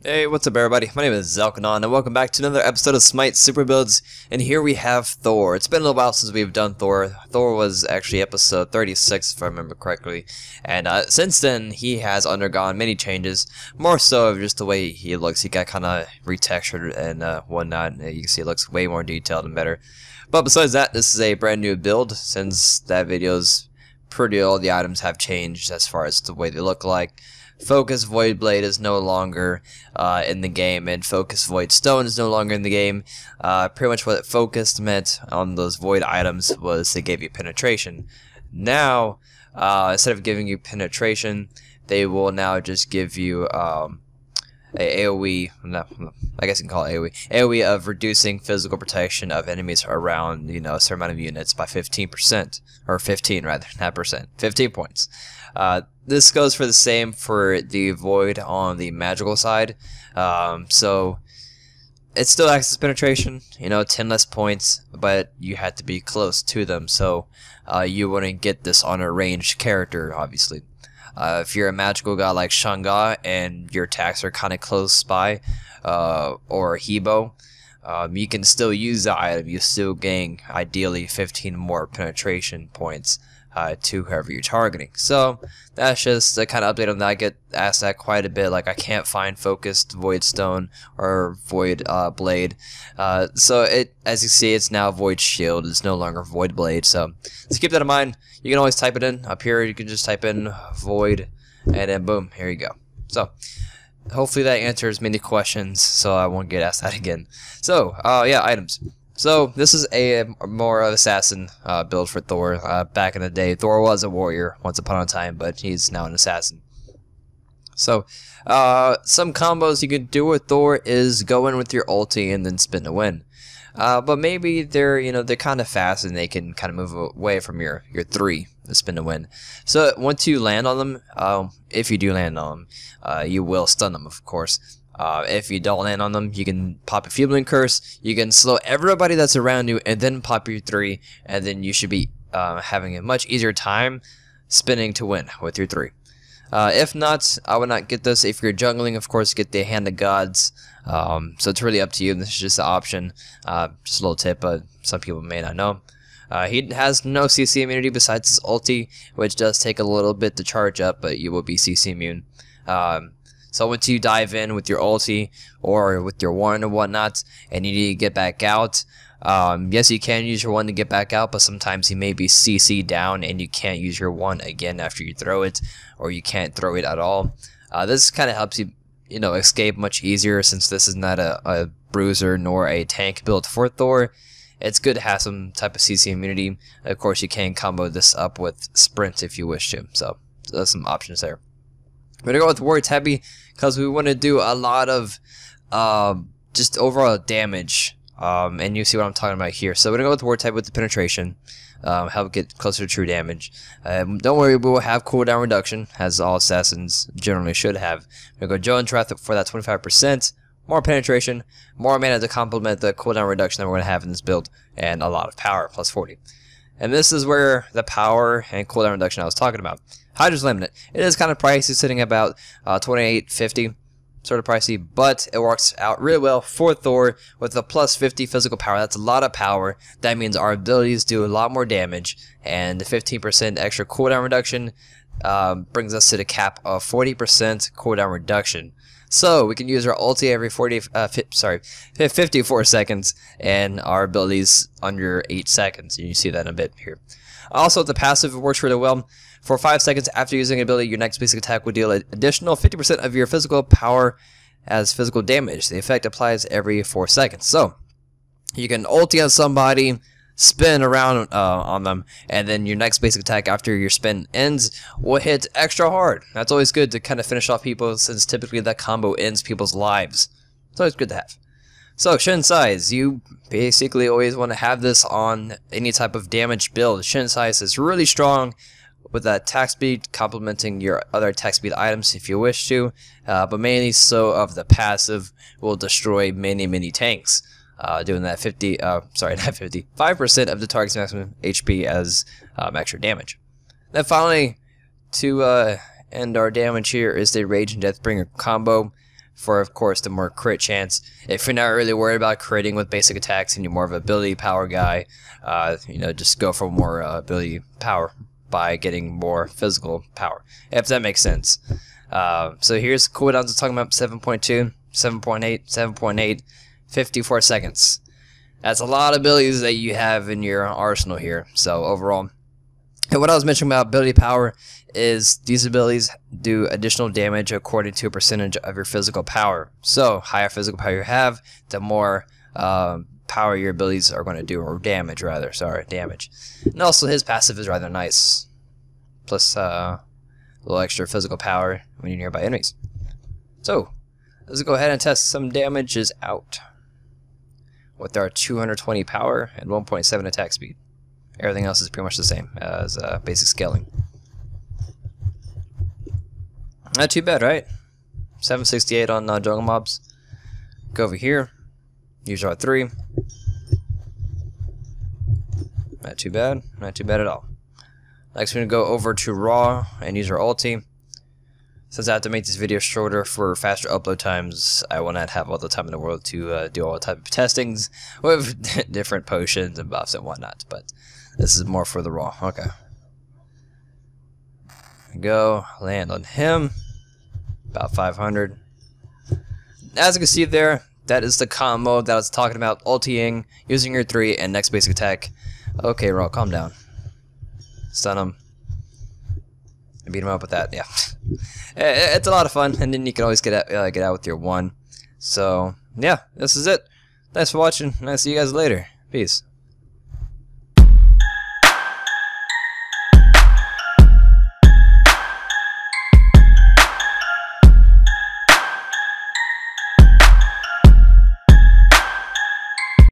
Hey, what's up everybody? My name is Zelkenon and welcome back to another episode of Smite Super Builds, and here we have Thor. It's been a little while since we've done Thor. Thor was actually episode 36 if I remember correctly, and since then he has undergone many changes, more so of just the way he looks. He got kind of retextured and whatnot. You can see it looks way more detailed and better. But besides that, this is a brand new build since that video's pretty old. The items have changed as far as the way they look like. Focus Void Blade is no longer in the game, and Focus Void Stone is no longer in the game. Pretty much what Focus meant on those Void items was they gave you penetration. Now, instead of giving you penetration, they will now just give you a AoE, I guess you can call it AoE of reducing physical protection of enemies around, a certain amount of units by 15%, or 15 rather, not percent, 15 points. This goes for the same for the Void on the magical side, so it still acts as penetration, 10 less points, but you had to be close to them, so you wouldn't get this on a ranged character, obviously. If you're a magical guy like Shanga and your attacks are kind of close by, or Hebo, you can still use the item. You still gain, ideally, 15 more penetration points to whoever you're targeting. So that's just the kind of update on that. I get asked that quite a bit, like I can't find Focused Void Stone or Void Blade. So as you see, it's now Void Shield. It's no longer Void Blade. So let's keep that in mind. You can always type it in. Up here, you can just type in Void, and then boom, here you go. So hopefully that answers many questions, so I won't get asked that again. So yeah, items. So this is a more assassin build for Thor. Back in the day, Thor was a warrior once upon a time, but he's now an assassin. So some combos you can do with Thor is go in with your ulti and then spin to win. But maybe they're kind of fast and they can kind of move away from your 3 to spin to win. So once you land on them, if you do land on them, you will stun them, of course. If you don't land on them, you can pop a Fueling Curse, you can slow everybody that's around you, and then pop your 3, and then you should be having a much easier time spinning to win with your 3. If not, I would not get this. If you're jungling, of course, get the Hand of Gods. So it's really up to you. This is just an option. Just a little tip, but some people may not know. He has no CC immunity besides his ulti, which does take a little bit to charge up, but you will be CC immune. So once you dive in with your ulti or with your 1 or whatnot, and you need to get back out, yes, you can use your 1 to get back out, but sometimes you may be CC down and you can't use your 1 again after you throw it, or you can't throw it at all. This kind of helps you, escape much easier, since this is not a bruiser nor a tank built for Thor. It's good to have some type of CC immunity. Of course, you can combo this up with sprint if you wish to, so there's some options there. We're going to go with Warriors Heavy because we want to do a lot of just overall damage, and you see what I'm talking about here. So we're going to go with Warriors Heavy with the penetration, help get closer to true damage. Don't worry, we will have cooldown reduction, as all assassins generally should have. We're going to go Joan Trath for that 25%, more penetration, more mana to complement the cooldown reduction that we're going to have in this build, and a lot of power, plus 40. And this is where the power and cooldown reduction I was talking about. Hydra's Limited. It is kind of pricey, sitting about $28.50, sort of pricey, but it works out really well for Thor with a plus 50 physical power. That's a lot of power. That means our abilities do a lot more damage, and the 15% extra cooldown reduction brings us to the cap of 40% cooldown reduction. So we can use our ulti every 54 seconds, and our abilities under 8 seconds. You see that in a bit here. Also, the passive works really well. For 5 seconds after using an ability, your next basic attack will deal an additional 50% of your physical power as physical damage. The effect applies every 4 seconds. So you can ulti on somebody, spin around on them, and then your next basic attack after your spin ends will hit extra hard. That's always good to kind of finish off people, since typically that combo ends people's lives. It's always good to have. So Shin Size, you basically always want to have this on any type of damage build. Shin Size is really strong with that attack speed, complementing your other attack speed items if you wish to, but mainly so of the passive will destroy many tanks. Doing that 5% of the target's maximum HP as extra damage. Then finally, to end our damage here is the Rage and Deathbringer combo. for, of course, the more crit chance. If you're not really worried about critting with basic attacks and you're more of an ability power guy, you know, just go for more ability power by getting more physical power, if that makes sense. So here's cooldowns. We're talking about 7.2, 7.8, 7.8, 54 seconds. That's a lot of abilities that you have in your arsenal here. So overall, and what I was mentioning about ability power is these abilities do additional damage according to a percentage of your physical power. So higher physical power you have, the more power your abilities are going to do, or damage rather. Sorry, damage. And also his passive is rather nice. Plus a little extra physical power when you're nearby enemies. So let's go ahead and test some damages out with our 220 power and 1.7 attack speed. Everything else is pretty much the same as basic scaling. Not too bad, right? 768 on jungle mobs. Go over here. Use R3. Not too bad. Not too bad at all. Next, we're going to go over to Raw and use our ulti. Since I have to make this video shorter for faster upload times, I will not have all the time in the world to do all type of testings with different potions and buffs and whatnot. But this is more for the Raw. Okay. Go land on him. About 500. As you can see there, that is the combo that I was talking about. Ulting, using your 3, and next basic attack. Okay, Raw, calm down. Stun him. And beat him up with that. Yeah. It's a lot of fun, and then you can always get out with your 1. So, yeah, this is it. Thanks for watching, and I'll see you guys later. Peace.